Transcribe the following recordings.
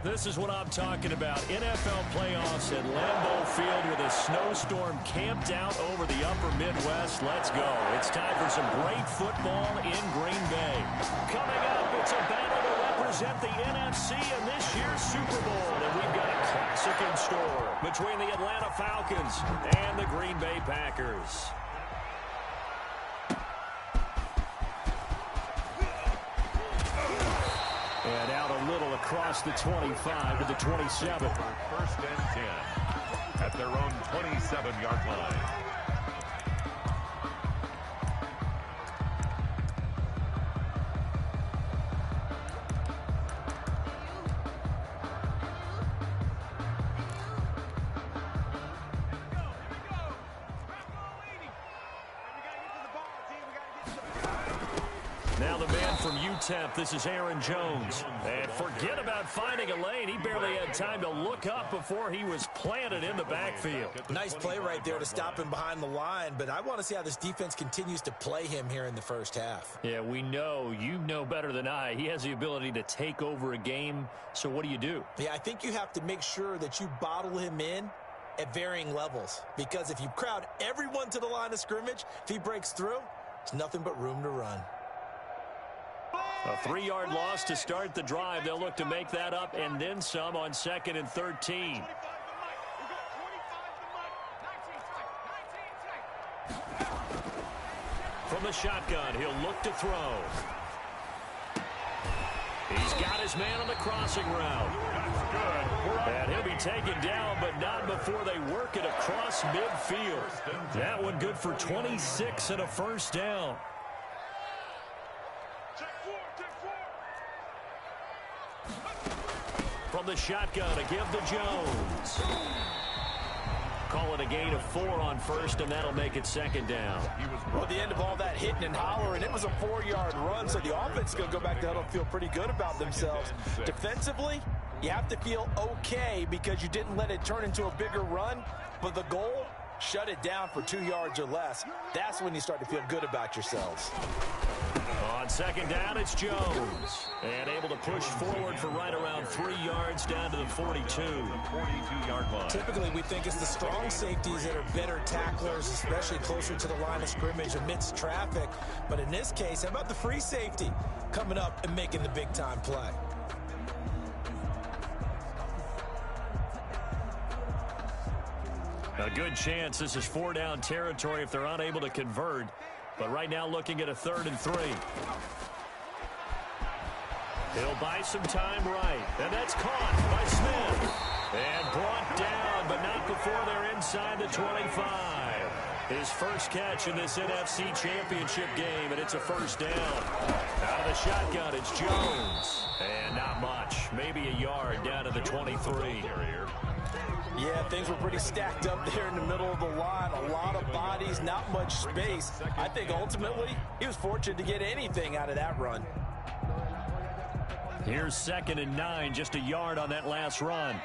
This is what I'm talking about. NFL playoffs at Lambeau Field with a snowstorm camped out over the upper Midwest. Let's go. It's time for some great football in Green Bay. Coming up, it's a battle to represent the NFC in this year's Super Bowl. And we've got a classic in store between the Atlanta Falcons and the Green Bay Packers. And out a little across the 25 to the 27. First and 10 at their own 27-yard line. Now the man from UTEP, this is Aaron Jones. And forget about finding a lane. He barely had time to look up before he was planted in the backfield. Nice play right there to stop him behind the line, but I want to see how this defense continues to play him here in the first half. Yeah, we know. You know better than I. He has the ability to take over a game, so what do? Yeah, I think you have to make sure that you bottle him in at varying levels, because if you crowd everyone to the line of scrimmage, if he breaks through, there's nothing but room to run. A 3-yard loss to start the drive. They'll look to make that up and then some on 2nd and 13. From the shotgun, he'll look to throw. He's got his man on the crossing route. And he'll be taken down, but not before they work it across midfield. That one good for 26 and a first down. From the shotgun, a give to Jones. Call it a gain of 4 on first, and that'll make it 2nd down. Well, at the end of all that hitting and hollering, it was a 4-yard run, so the offense is going to go back to huddle and feel pretty good about themselves. Defensively, you have to feel okay because you didn't let it turn into a bigger run, but the goal, shut it down for 2 yards or less. That's when you start to feel good about yourselves. On 2nd down, it's Jones. And able to push forward for right around 3 yards down to the 42. 42-yard line. Typically, we think it's the strong safeties that are better tacklers, especially closer to the line of scrimmage amidst traffic. But in this case, how about the free safety coming up and making the big-time play? A good chance this is 4-down territory if they're unable to convert. But right now looking at a 3rd and 3. He'll buy some time right. And that's caught by Smith. And brought down, but not before they're inside the 25. His first catch in this NFC Championship game, and it's a first down. Out of the shotgun, it's Jones. And not much. Maybe a yard down to the 23. Yeah, things were pretty stacked up there in the middle of the line. A lot of bodies, not much space. I think ultimately he was fortunate to get anything out of that run. Here's 2nd and 9, just a yard on that last run.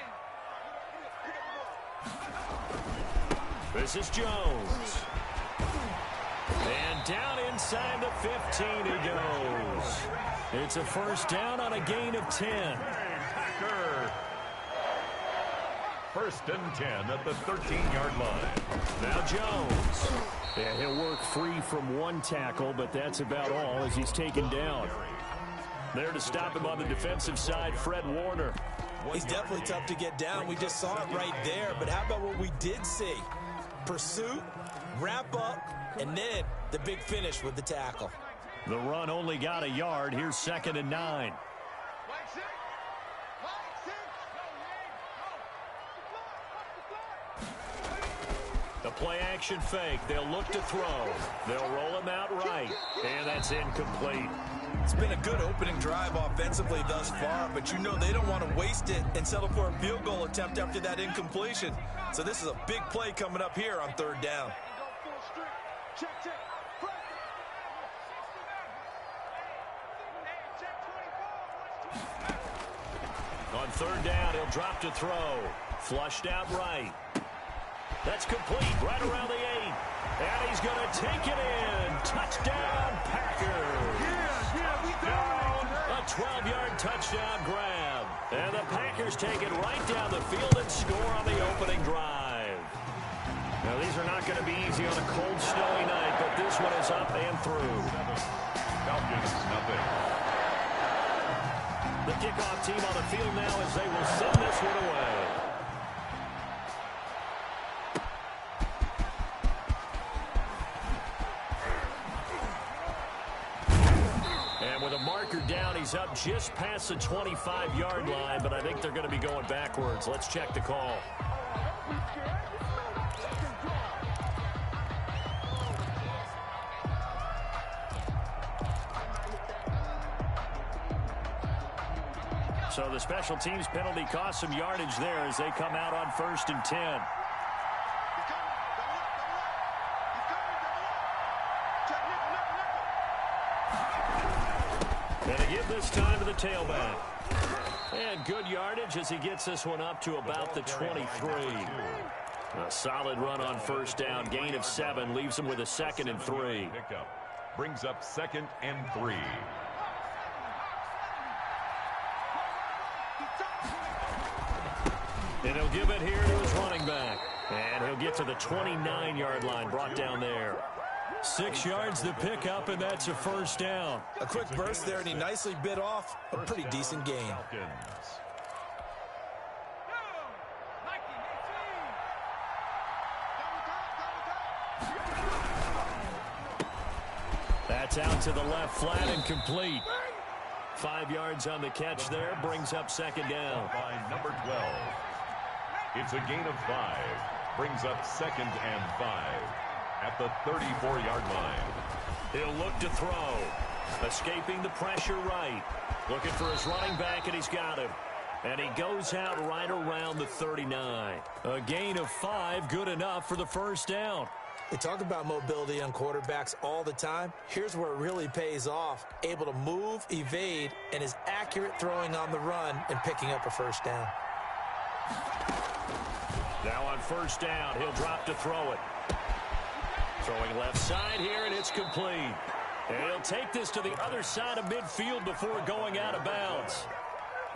This is Jones. And down inside the 15 he goes. It's a first down on a gain of 10. First and 10 at the 13-yard line. Now Jones. Yeah, he'll work free from one tackle, but that's about all as he's taken down. There to stop him on the defensive side, Fred Warner. He's definitely tough to get down. We just saw it right there. But how about what we did see? Pursuit, wrap up, and then the big finish with the tackle. The run only got a yard. Here's 2nd and 9. The play-action fake. They'll look to throw. They'll roll him out right. And that's incomplete. It's been a good opening drive offensively thus far, but you know they don't want to waste it and settle for a field goal attempt after that incompletion. So this is a big play coming up here on 3rd down. On 3rd down, he'll drop to throw. Flushed out right. That's complete right around the 8. And he's going to take it in. Touchdown, Packers. Down. A a 12-yard touchdown grab. And the Packers take it right down the field and score on the opening drive. Now, these are not going to be easy on a cold, snowy night, but this one is up and through. Falcons, nothing. The kickoff team on the field now as they will send this one away. And with a marker down, he's up just past the 25-yard line, but I think they're going to be going backwards. Let's check the call. So the special teams penalty cost some yardage there as they come out on 1st and 10. And they give this time to the tailback. And good yardage as he gets this one up to about the 23. A solid run on 1st down. Gain of 7 leaves him with a 2nd and 3. Brings up 2nd and 3. And he'll give it here to his running back. And he'll get to the 29-yard line, brought down there. 6 yards to pick up, and that's a 1st down. A quick burst there, and he nicely bit off a pretty decent gain. That's out to the left, flat and complete. 5 yards on the catch there, brings up 2nd down. By number 12. It's a gain of 5. Brings up 2nd and 5 at the 34-yard line. He'll look to throw. Escaping the pressure right. Looking for his running back, and he's got him. And he goes out right around the 39. A gain of 5, good enough for the 1st down. They talk about mobility on quarterbacks all the time. Here's where it really pays off. Able to move, evade, and is accurate throwing on the run and picking up a 1st down. Now on 1st down, he'll drop to throw it. Throwing left side here, and it's complete. And he'll take this to the other side of midfield before going out of bounds.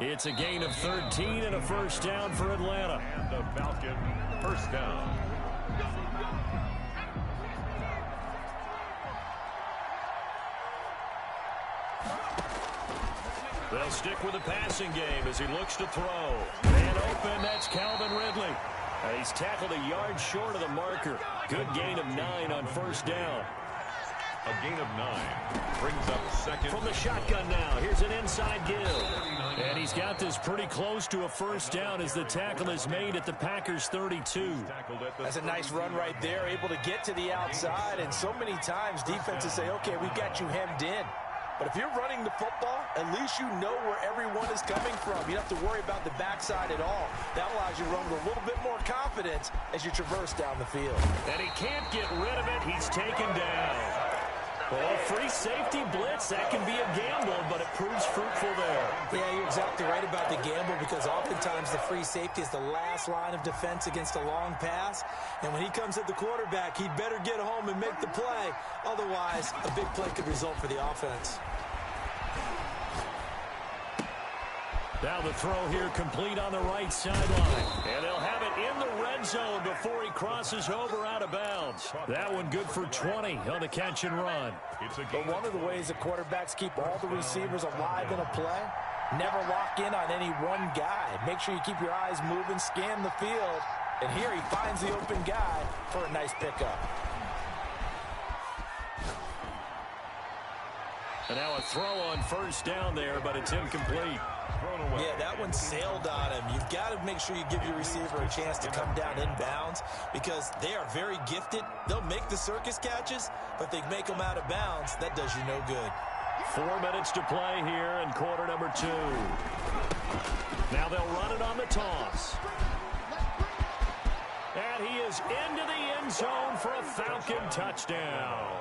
It's a gain of 13 and a 1st down for Atlanta. And the Falcon 1st down. They'll stick with the passing game as he looks to throw. And open, that's Calvin Ridley. He's tackled a yard short of the marker. Good gain of 9 on 1st down. A gain of 9 brings up 2nd. From the shotgun now, here's an inside give. And he's got this pretty close to a 1st down as the tackle is made at the Packers' 32. That's a nice run right there, able to get to the outside. And so many times defenses say, okay, we've got you hemmed in. But if you're running the football, at least you know where everyone is coming from. You don't have to worry about the backside at all. That allows you to run with a little bit more confidence as you traverse down the field. And he can't get rid of it. He's taken down. Well, free safety blitz, that can be a gamble, but it proves fruitful there. Yeah, you're exactly right about the gamble because oftentimes the free safety is the last line of defense against a long pass. And when he comes at the quarterback, he'd better get home and make the play. Otherwise, a big play could result for the offense. Now the throw here complete on the right sideline. And they'll have it in the red zone before he crosses over out of bounds. That one good for 20 on the catch and run. But one of the ways that quarterbacks keep all the receivers alive in a play, never lock in on any one guy. Make sure you keep your eyes moving, scan the field. And here he finds the open guy for a nice pickup. And now a throw on 1st down there, but it's incomplete. Yeah, that one sailed on him. You've got to make sure you give your receiver a chance to come down inbounds because they are very gifted. They'll make the circus catches, but they make them out of bounds. That does you no good. 4 minutes to play here in quarter number 2. Now they'll run it on the toss. And he is into the end zone for a Falcon touchdown.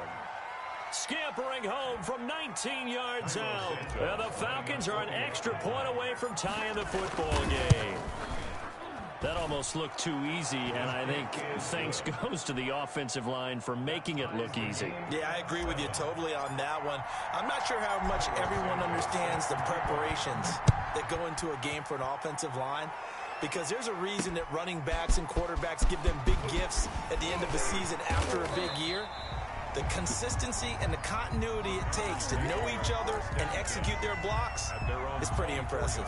Scampering home from 19 yards out. And the Falcons are an extra point away from tying the football game. That almost looked too easy, and I think thanks goes to the offensive line for making it look easy. Yeah, I agree with you totally on that one. I'm not sure how much everyone understands the preparations that go into a game for an offensive line, because there's a reason that running backs and quarterbacks give them big gifts at the end of the season after a big year. The consistency and the continuity it takes to know each other and execute their blocks is pretty impressive.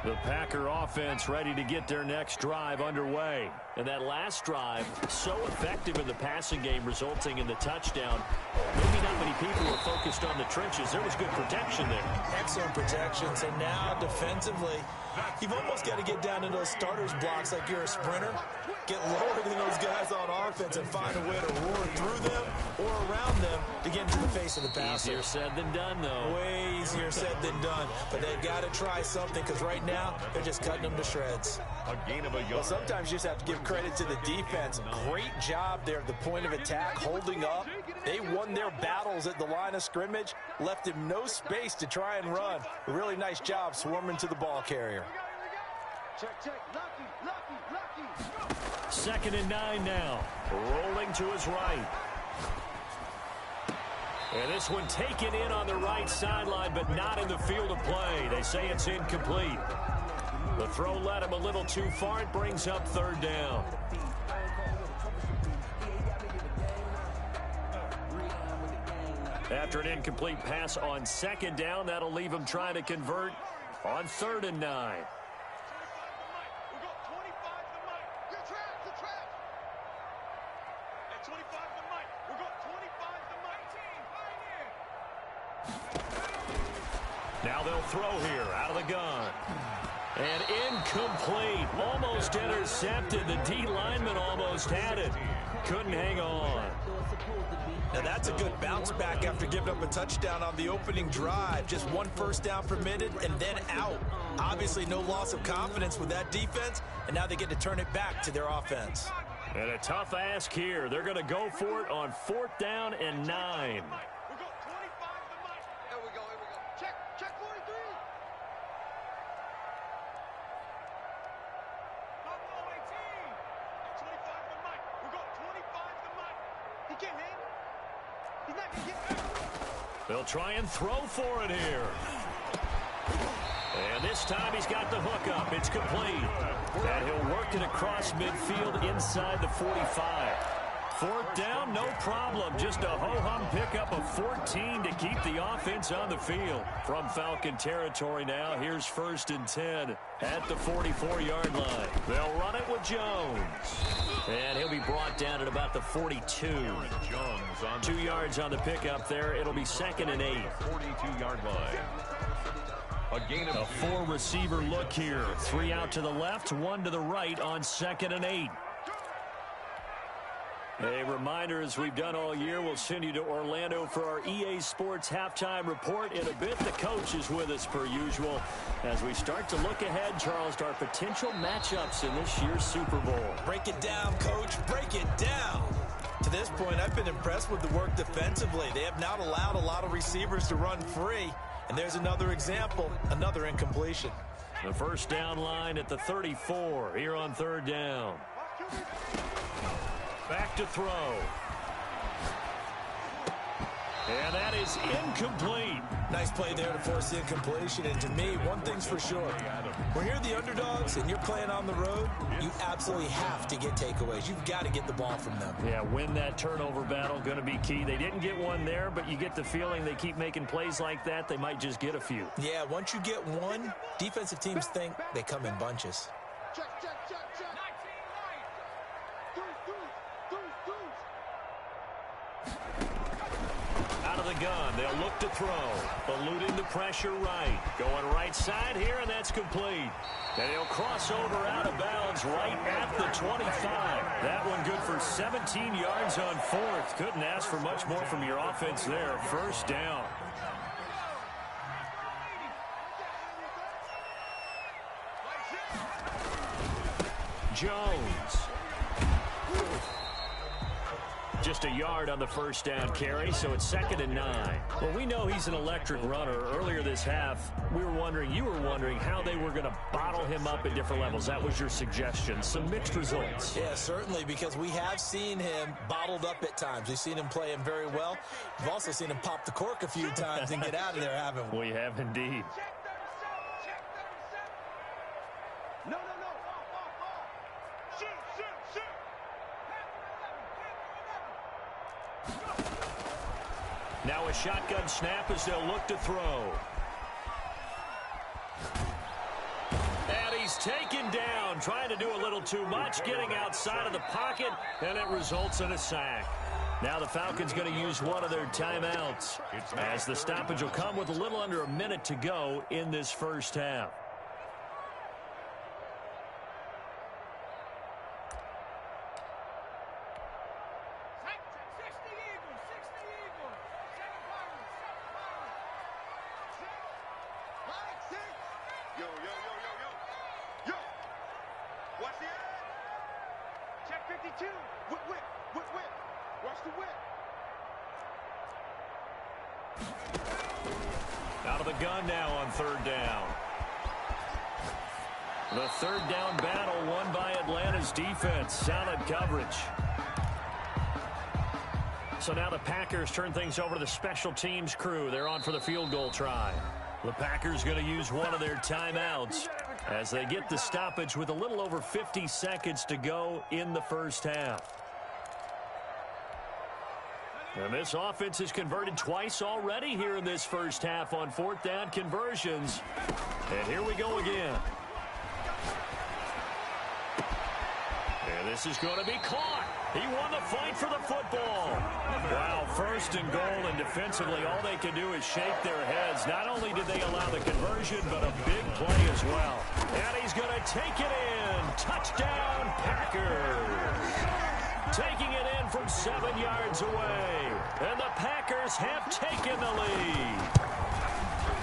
The Packer offense ready to get their next drive underway. And that last drive, so effective in the passing game, resulting in the touchdown. Maybe not many people were focused on the trenches. There was good protection there. Excellent protection. So now defensively, you've almost got to get down to those starters blocks like you're a sprinter. Get lower than those guys on offense and find a way to roar through them or around them to get into the face of the passer. Easier said than done, though. Way easier said than done. But they've got to try something, because right now they're just cutting them to shreds. A gain of a yard. Well, sometimes you just have to give credit to the defense. Great job there at the point of attack, holding up. They won their battles at the line of scrimmage, left him no space to try and run. A really nice job swarming to the ball carrier. Second and 9 now. Rolling to his right. And this one taken in on the right sideline, but not in the field of play. They say it's incomplete. The throw led him a little too far. It brings up third down. After an incomplete pass on second down, that'll leave him trying to convert on 3rd and 9. Now they'll throw here out of the gun. And incomplete. Almost intercepted. The D lineman almost had it. Couldn't hang on. Now that's a good bounce back after giving up a touchdown on the opening drive. Just one first down permitted and then out. Obviously no loss of confidence with that defense, and now they get to turn it back to their offense. And a tough ask here. They're going to go for it on 4th down and 9. They'll try and throw for it here. And this time he's got the hook up. It's complete. And he'll work it across midfield inside the 45. 4th down, no problem. Just a ho-hum pickup of 14 to keep the offense on the field. From Falcon territory now, here's 1st and 10 at the 44-yard line. They'll run it with Jones. And he'll be brought down at about the 42. 2 yards on the pickup there. It'll be 2nd and 8. 42-yard line. A gain of a 4-receiver look here. 3 out to the left, 1 to the right on 2nd and 8. A reminder, as we've done all year, we'll send you to Orlando for our EA Sports halftime report. In a bit, the coach is with us per usual as we start to look ahead, Charles, to our potential matchups in this year's Super Bowl. Break it down, Coach. Break it down. To this point, I've been impressed with the work defensively. They have not allowed a lot of receivers to run free. And there's another example, another incompletion. The first down line at the 34 here on 3rd down. Back to throw. And that is incomplete. Nice play there to force the incompletion. And to me, one thing's for sure. When you're the underdogs and you're playing on the road, you absolutely have to get takeaways. You've got to get the ball from them. Yeah, win that turnover battle, going to be key. They didn't get one there, but you get the feeling they keep making plays like that, they might just get a few. Yeah, once you get one, defensive teams think they come in bunches. Out of the gun, they'll look to throw. Eluding the pressure right. Going right side here, and that's complete. And he'll cross over out of bounds right at the 25. That one good for 17 yards on 4th. Couldn't ask for much more from your offense there. 1st down. Jones. Just a yard on the first down carry, so it's 2nd and 9. Well, we know he's an electric runner. Earlier this half, you were wondering how they were going to bottle him up at different levels. That was your suggestion. Some mixed results. Yeah, certainly, because we have seen him bottled up at times. We've seen him play him very well. We've also seen him pop the cork a few times and get out of there, haven't we? We have indeed. Now a shotgun snap as they'll look to throw. And he's taken down, trying to do a little too much, getting outside of the pocket, and it results in a sack. Now the Falcons going to use one of their timeouts, as the stoppage will come with a little under a minute to go in this first half. Out of the gun now on 3rd down. The 3rd down battle won by Atlanta's defense. Solid coverage. So now the Packers turn things over to the special teams crew. They're on for the field goal try. The Packers going to use one of their timeouts as they get the stoppage with a little over 50 seconds to go in the first half. And this offense has converted twice already here in this first half on 4th down conversions. And here we go again. And this is going to be caught. He won the fight for the football. Wow, 1st and goal, and defensively all they can do is shake their heads. Not only did they allow the conversion, but a big play as well. And he's going to take it in. Touchdown, Packers. Taking it in from 7 yards away. And the Packers have taken the lead.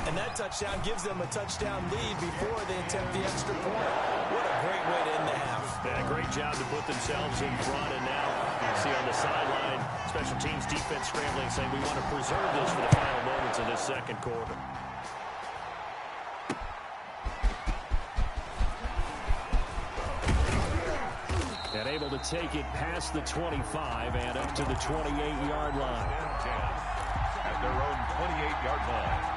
And that touchdown gives them a touchdown lead before they attempt the extra point. What a great way to end the half. Yeah, great job to put themselves in front. And now you see on the sideline, special teams defense scrambling, saying we want to preserve this for the final moments of this second quarter. And able to take it past the 25 and up to the 28-yard line. At their own 28-yard line.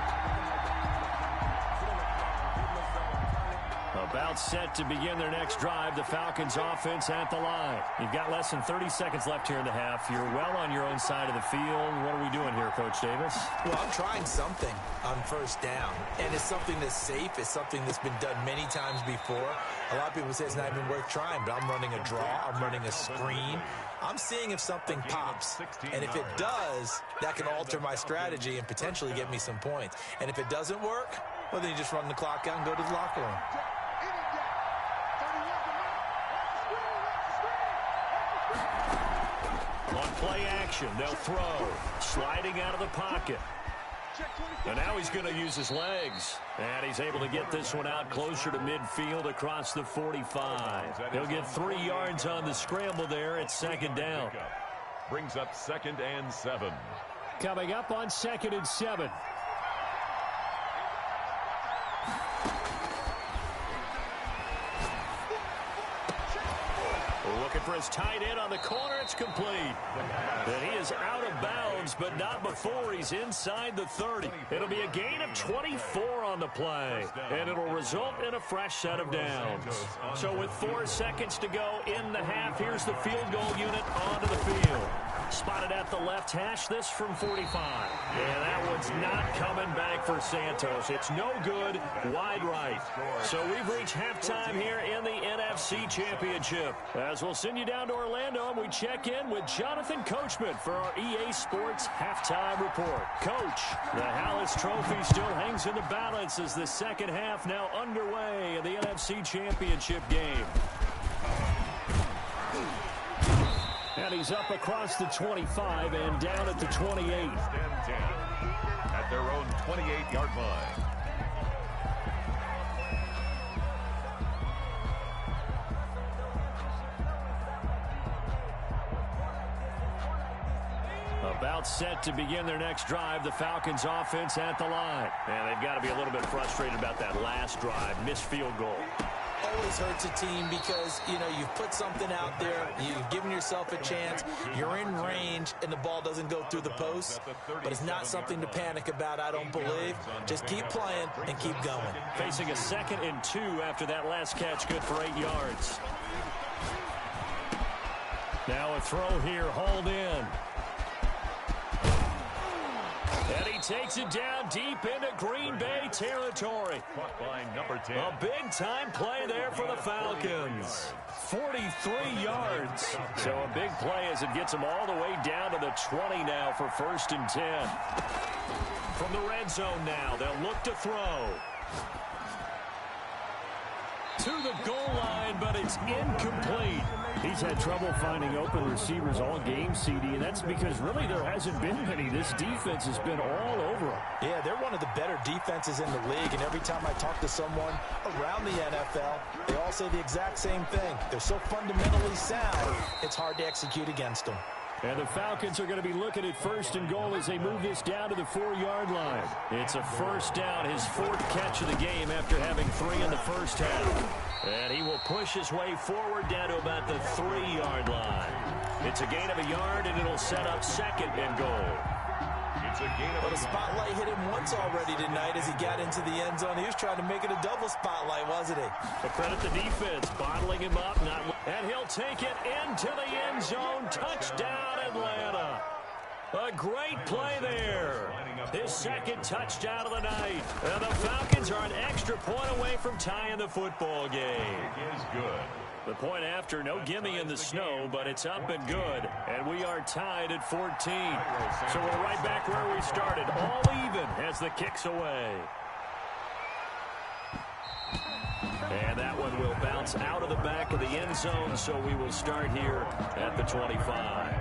About set to begin their next drive. The Falcons offense at the line. You've got less than 30 seconds left here in the half. You're well on your own side of the field. What are we doing here, Coach Davis? Well, I'm trying something on 1st down. And it's something that's safe. It's something that's been done many times before. A lot of people say it's not even worth trying, but I'm running a draw. I'm running a screen. I'm seeing if something pops. And if it does, that can alter my strategy and potentially get me some points. And if it doesn't work, well, then you just run the clock out and go to the locker room. On play action, they'll throw. Sliding out of the pocket. And now he's going to use his legs. And he's able to get this one out closer to midfield across the 45. He'll get 3 yards on the scramble there at 2nd down. Brings up 2nd and 7. Coming up on 2nd and 7. Looking for his tight end on the corner. It's complete. And he is out of bounds, but not before he's inside the 30. It'll be a gain of 24 on the play, and it'll result in a fresh set of downs. So with 4 seconds to go in the half, here's the field goal unit onto the field. Spotted at the left hash, this from 45. And that one's not coming back for Santos. It's no good, wide right. So we've reached halftime here in the NFC Championship. As we'll send you down to Orlando, and we check in with Jonathan Coachman for our EA Sports Halftime Report. Coach, the Hallis Trophy still hangs in the balance as the second half now underway in the NFC Championship game. And he's up across the 25 and down at the 28. At their own 28-yard line. About set to begin their next drive, the Falcons offense at the line. And they've got to be a little bit frustrated about that last drive, missed field goal. Always hurts a team because, you know, you've put something out there, you've given yourself a chance, you're in range, and the ball doesn't go through the post. But it's not something to panic about, I don't believe. Just keep playing and keep going. Facing a 2nd and 2 after that last catch, good for 8 yards. Now a throw here, hauled in. And he takes it down deep into Green Bay territory. By number 10. A big-time play there for the Falcons. 43 yards. So a big play as it gets them all the way down to the 20 now for 1st and 10. From the red zone now, they'll look to throw. To the goal line, but it's incomplete. He's had trouble finding open receivers all game, CD, and that's because really there hasn't been many. This defense has been all over them. Yeah, they're one of the better defenses in the league, and every time I talk to someone around the NFL, they all say the exact same thing. They're so fundamentally sound, it's hard to execute against them. And the Falcons are going to be looking at 1st and goal as they move this down to the 4-yard line. It's a 1st down, his 4th catch of the game after having 3 in the first half. And he will push his way forward down to about the 3-yard line. It's a gain of a yard, and it'll set up 2nd and goal. It's a gain of But a spotlight hit him once already tonight as he got into the end zone. He was trying to make it a double spotlight, wasn't he? But credit the defense, bottling him up. And he'll take it into the end zone. Touchdown, Atlanta. A great play there. His 2nd touchdown of the night. And the Falcons are an extra point away from tying the football game. It is good. The point after, no gimme in the snow, but it's up and good. And we are tied at 14. So we're right back where we started, all even as the kick's away. And that one will bounce out of the back of the end zone, so we will start here at the 25.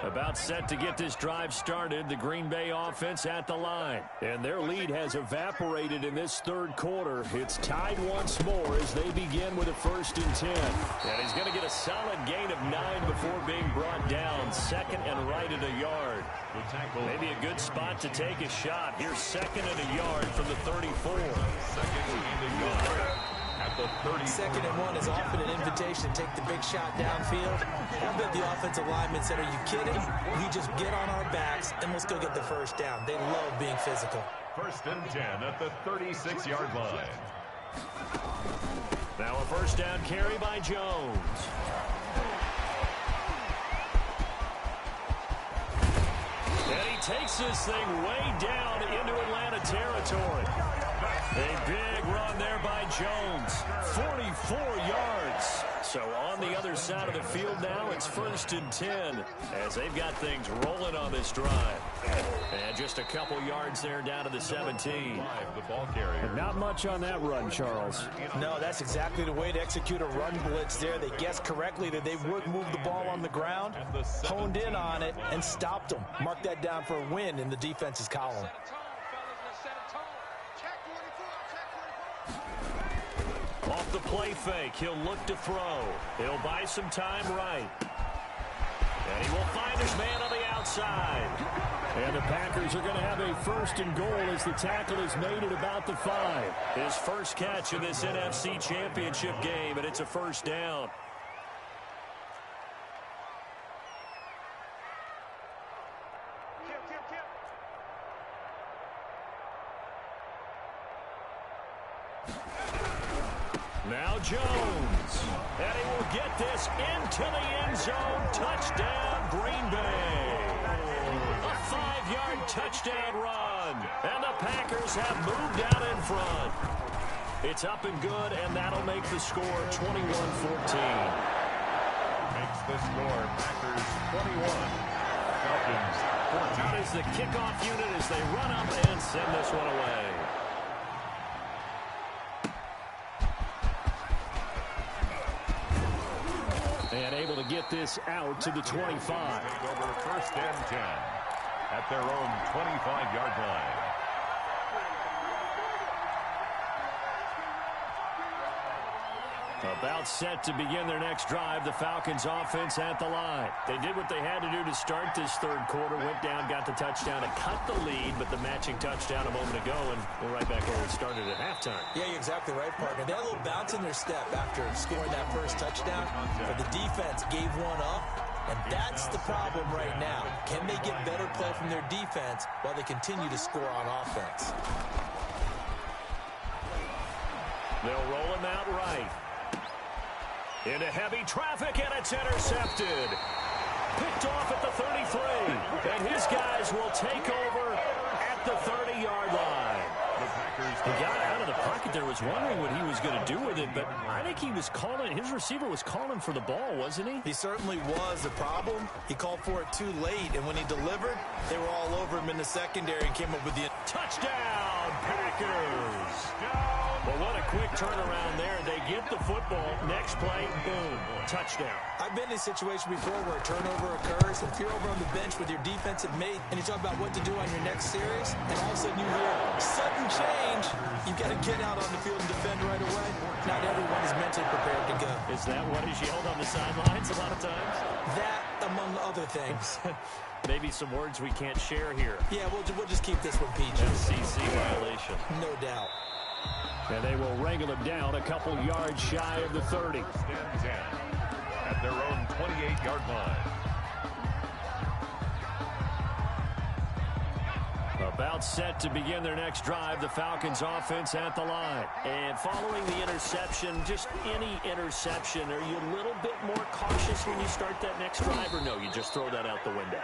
About set to get this drive started, the Green Bay offense at the line. And their lead has evaporated in this 3rd quarter. It's tied once more as they begin with a 1st and 10. And he's going to get a solid gain of 9 before being brought down. 2nd and right at a yard. Maybe a good spot to take a shot. Here's 2nd and a yard from the 34. 2nd and a yard. At the 30. 2nd and 1 is often an invitation to take the big shot downfield. I bet the offensive linemen said, are you kidding? You just get on our backs and let's go get the 1st down. They love being physical. 1st and 10 at the 36-yard line. Now a 1st down carry by Jones. And he takes this thing way down into Atlanta territory. A big run there by Jones. 44 yards. So on the other side of the field now, it's 1st and 10 as they've got things rolling on this drive. And just a couple yards there down to the 17. The ball carrier. Not much on that run, Charles. No, that's exactly the way to execute a run blitz there. They guessed correctly that they would move the ball on the ground, honed in on it, and stopped them. Mark that down for a win in the defense's column. Off the play fake, he'll look to throw. He'll buy some time right. And he will find his man on the outside. And the Packers are going to have a 1st and goal as the tackle is made at about the 5. His 1st catch in this NFC Championship game, and it's a 1st down. Now Jones, and he will get this into the end zone. Touchdown, Green Bay. A 5-yard touchdown run, and the Packers have moved out in front. It's up and good, and that'll make the score 21-14. Makes the score Packers 21, Falcons 14. Out is the kickoff unit as they run up and send this one away. And able to get this out to the 25. Over 1st and 10 at their own 25-yard line. About set to begin their next drive, the Falcons offense at the line. They did what they had to do to start this third quarter, went down, got the touchdown to cut the lead, but the matching touchdown a moment ago, and we're right back where we started at halftime. Yeah, you're exactly right, partner. They had a little bounce in their step after scoring that first touchdown, but the defense gave one up, and that's the problem right now. Can they get better play from their defense while they continue to score on offense? They'll roll him out right. Into heavy traffic, and it's intercepted. Picked off at the 33. And his guys will take over at the 30-yard line. He got out of the pocket there, was wondering what he was going to do with it, but I think he was calling, his receiver was calling for the ball, wasn't he? He certainly was. The problem, he called for it too late, and when he delivered, they were all over him in the secondary and came up with the touchdown, Packers. Well, what a quick turnaround there. They get the football. Next play, boom, touchdown. I've been in a situation before where a turnover occurs, and if you're over on the bench with your defensive mate, and you talk about what to do on your next series, and all of a sudden you hear sudden change, you've got to get out on the field and defend right away. Not everyone is mentally prepared to go. Is that what is yelled on the sidelines a lot of times? That, among other things. Maybe some words we can't share here. Yeah, we'll just keep this one PG. FCC violation. No doubt. And they will wrangle him down a couple yards shy of the 30. At their own 28-yard line. About set to begin their next drive, the Falcons offense at the line. And following the interception, just any interception, are you a little bit more cautious when you start that next drive, or no, you just throw that out the window?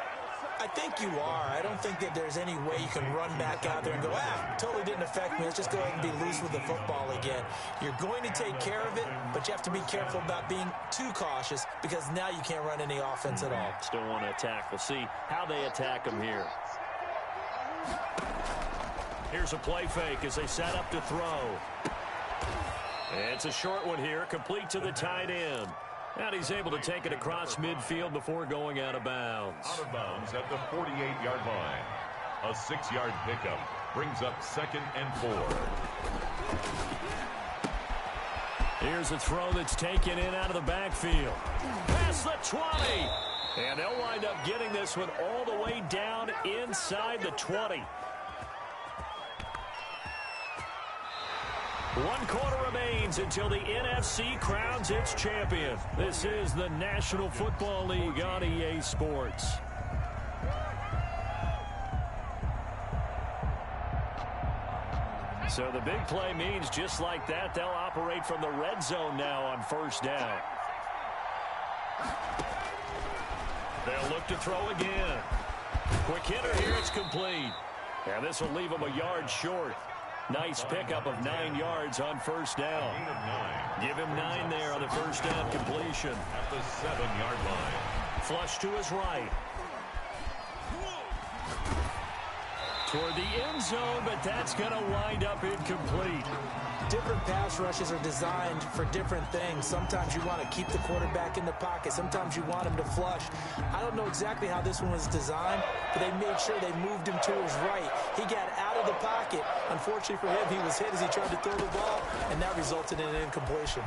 I think you are. I don't think that there's any way you can run back out there and go, totally didn't affect me. Let's just go ahead and be loose with the football again. You're going to take care of it, but you have to be careful about being too cautious because now you can't run any offense at all. Still want to attack. We'll see how they attack them here. Here's a play fake as they set up to throw. And it's a short one here, complete to the tight end. And he's able to take it across midfield before going out of bounds. Out of bounds at the 48-yard line. A 6-yard pickup brings up 2nd and 4. Here's a throw that's taken in out of the backfield. Past the 20. And they'll wind up getting this one all the way down inside the 20. 1 quarter remains until the NFC crowns its champion. This is the National Football League on EA Sports. So the big play means just like that, they'll operate from the red zone now on first down. They'll look to throw again. Quick hitter here, it's complete. And this will leave them a yard short. Nice pickup of 9 yards on first down. Give him 9 there on the first down completion. At the 7-yard line. Flush to his right. Toward the end zone, but that's going to wind up incomplete. Different pass rushes are designed for different things. Sometimes you want to keep the quarterback in the pocket. Sometimes you want him to flush. I don't know exactly how this one was designed, but they made sure they moved him to his right. He got out of the pocket. Unfortunately for him, he was hit as he tried to throw the ball, and that resulted in an incompletion.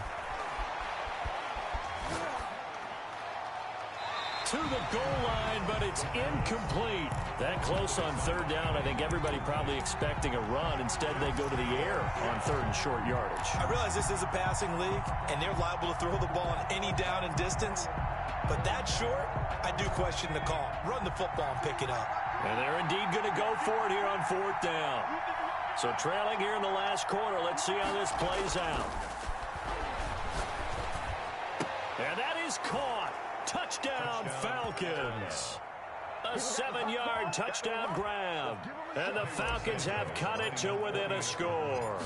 To the goal line, but it's incomplete. That close on third down, I think everybody probably expecting a run. Instead, they go to the air on 3rd and short yardage. I realize this is a passing league, and they're liable to throw the ball on any down and distance. But that short, I do question the call. Run the football and pick it up. And they're indeed going to go for it here on 4th down. So trailing here in the last quarter, let's see how this plays out. And that is caught. Touchdown, Falcons. A 7-yard touchdown grab. And the Falcons have cut it to within a score.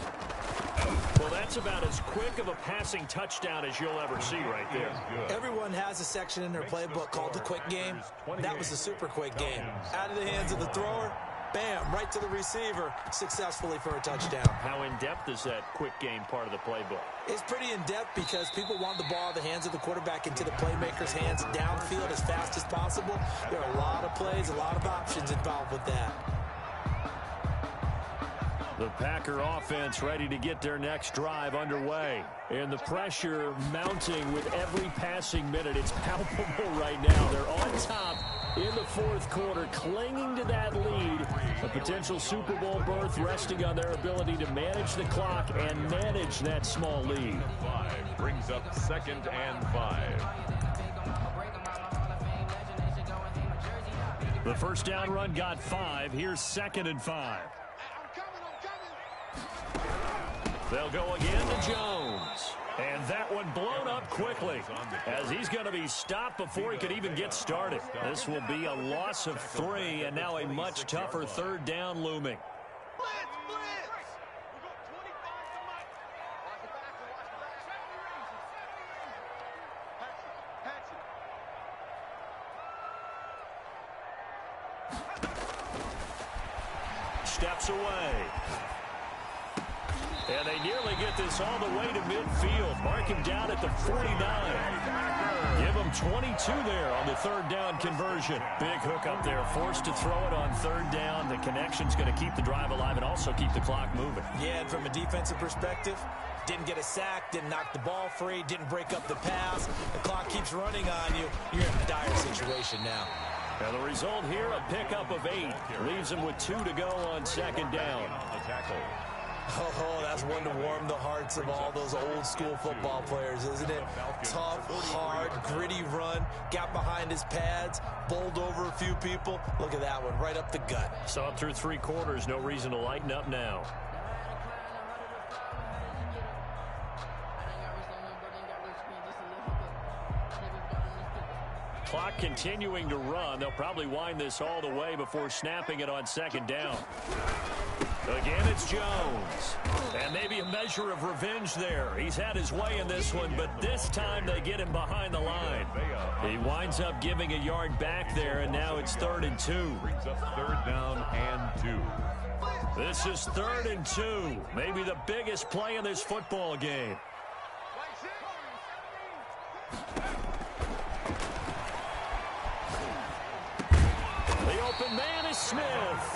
Well, that's about as quick of a passing touchdown as you'll ever see right there. Everyone has a section in their playbook called the quick game. That was the super quick game. Out of the hands of the thrower, bam, right to the receiver, successfully for a touchdown. How in-depth is that quick game part of the playbook? It's pretty in-depth because people want the ball in the hands of the quarterback into the playmaker's hands downfield as fast as possible. There are a lot of plays, a lot of options involved with that. The Packer offense ready to get their next drive underway. And the pressure mounting with every passing minute. It's palpable right now. They're on top in the fourth quarter, clinging to that lead. A potential Super Bowl berth resting on their ability to manage the clock and manage that small lead. 5 brings up 2nd and 5. The first down run got 5. Here's 2nd and 5. They'll go again to Jones. And that one blown up quickly as he's going to be stopped before he could even get started. This will be a loss of 3 and now a much tougher 3rd down looming. Steps away. And they nearly get this all the way to midfield. Mark him down at the 49. Give him 22 there on the 3rd down conversion. Big hook up there. Forced to throw it on 3rd down. The connection's going to keep the drive alive and also keep the clock moving. Yeah, and from a defensive perspective, didn't get a sack, didn't knock the ball free, didn't break up the pass. The clock keeps running on you. You're in a dire situation now. Now the result here, a pickup of 8. Leaves him with 2 to go on 2nd down. The tackle. Oh, that's one to warm the hearts of all those old school football players, isn't it? Tough, hard, gritty run. Got behind his pads, bowled over a few people. Look at that one, right up the gut. Saw it through 3 quarters. No reason to lighten up now. Clock continuing to run. They'll probably wind this all the way before snapping it on 2nd down. Again, it's Jones. And maybe a measure of revenge there. He's had his way in this one, but this time they get him behind the line. He winds up giving a yard back there, and now it's 3rd and 2. Brings up 3rd down and 2. This is 3rd and 2. Maybe the biggest play in this football game. The open man is Smith.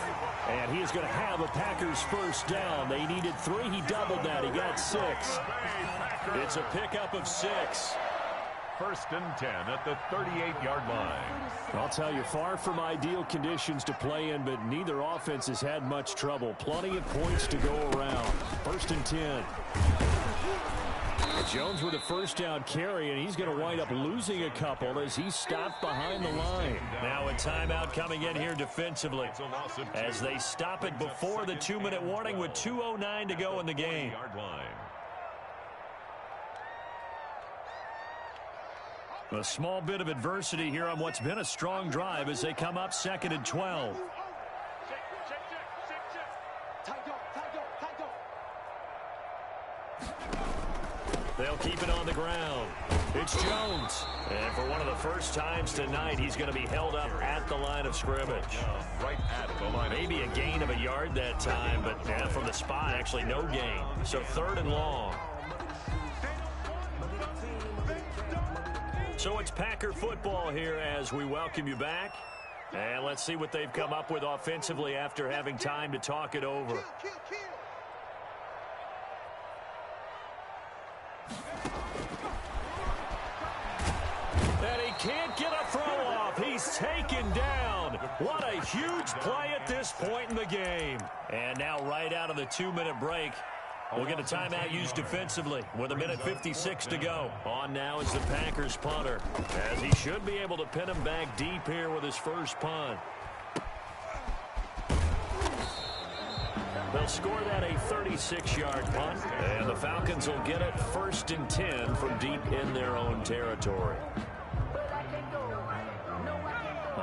And he is going to have a Packers first down. They needed 3. He doubled that. He got 6. It's a pickup of 6. 1st and 10 at the 38-yard line. I'll tell you, far from ideal conditions to play in, but neither offense has had much trouble. Plenty of points to go around. 1st and 10. Jones with a first down carry, and he's going to wind up losing a couple as he's stopped behind the line. Now a timeout coming in here defensively as they stop it before the 2-minute warning with 2:09 to go in the game. A small bit of adversity here on what's been a strong drive as they come up 2nd and 12. They'll keep it on the ground. It's Jones. And for one of the first times tonight, he's going to be held up at the line of scrimmage. Right at the line. Maybe a gain of a yard that time, but from the spot, actually no gain. So 3rd and long. So it's Packer football here as we welcome you back. And let's see what they've come up with offensively after having time to talk it over. And he can't get a throw off. He's taken down. What a huge play at this point in the game. And now right out of the 2-minute break, we'll get a timeout used defensively with 1:56 to go. On now is the Packers punter, as he should be able to pin him back deep here with his first punt. They'll score that a 36-yard punt, and the Falcons will get it 1st and 10 from deep in their own territory.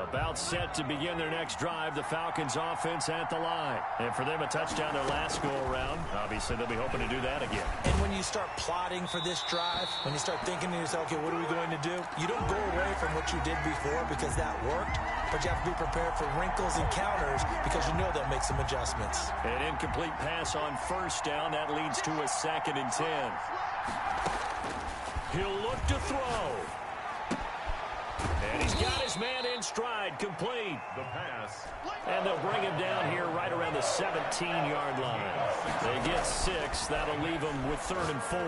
About set to begin their next drive, the Falcons offense at the line. And for them, a touchdown their last go-around. Obviously, they'll be hoping to do that again. And when you start plotting for this drive, when you start thinking to yourself, okay, what are we going to do? You don't go away from what you did before because that worked, but you have to be prepared for wrinkles and counters because you know they'll make some adjustments. An incomplete pass on first down. That leads to a 2nd and 10. He'll look to throw. And he's got his man in stride, complete. The pass. And they'll bring him down here right around the 17-yard line. They get 6. That'll leave them with 3rd and 4.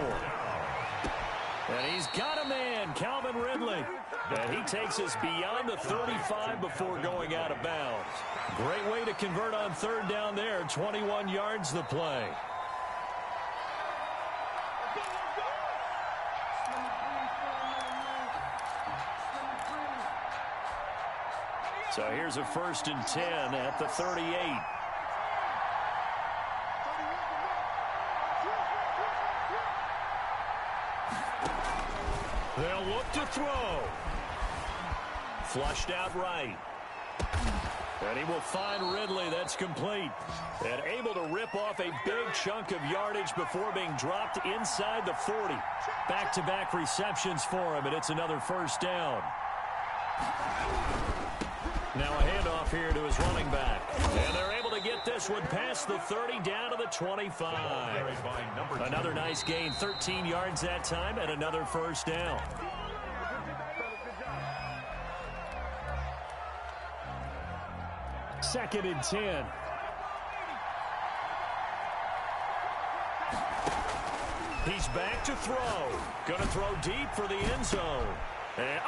And he's got a man, Calvin Ridley. And he takes us beyond the 35 before going out of bounds. Great way to convert on 3rd down there. 21 yards the play. So here's a 1st and 10 at the 38. They'll look to throw. Flushed out right. And he will find Ridley. That's complete. And able to rip off a big chunk of yardage before being dropped inside the 40. Back-to-back receptions for him, and it's another 1st down. Now a handoff here to his running back. And they're able to get this one past the 30 down to the 25. Another nice gain, 13 yards that time, and another 1st down. Second and 10. He's back to throw. Going to throw deep for the end zone. And,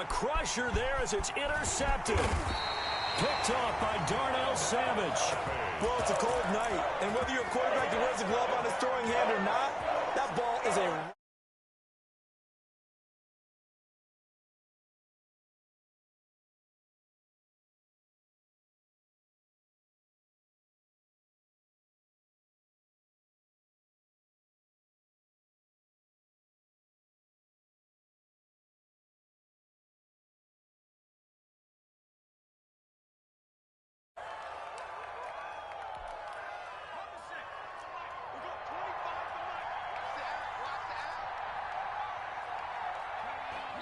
a crusher there as it's intercepted. Picked off by Darnell Savage. Well, it's a cold night, and whether you're a quarterback that wears a glove on his throwing hand or not, that ball is a...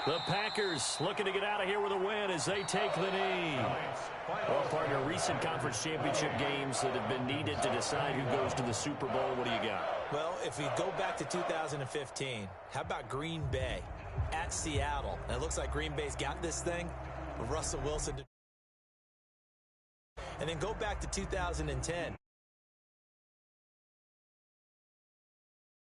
The Packers looking to get out of here with a win as they take the knee. Well, partner, recent conference championship games that have been needed to decide who goes to the Super Bowl. What do you got? Well, if we go back to 2015, how about Green Bay at Seattle? And it looks like Green Bay's got this thing. Russell Wilson. And then go back to 2010.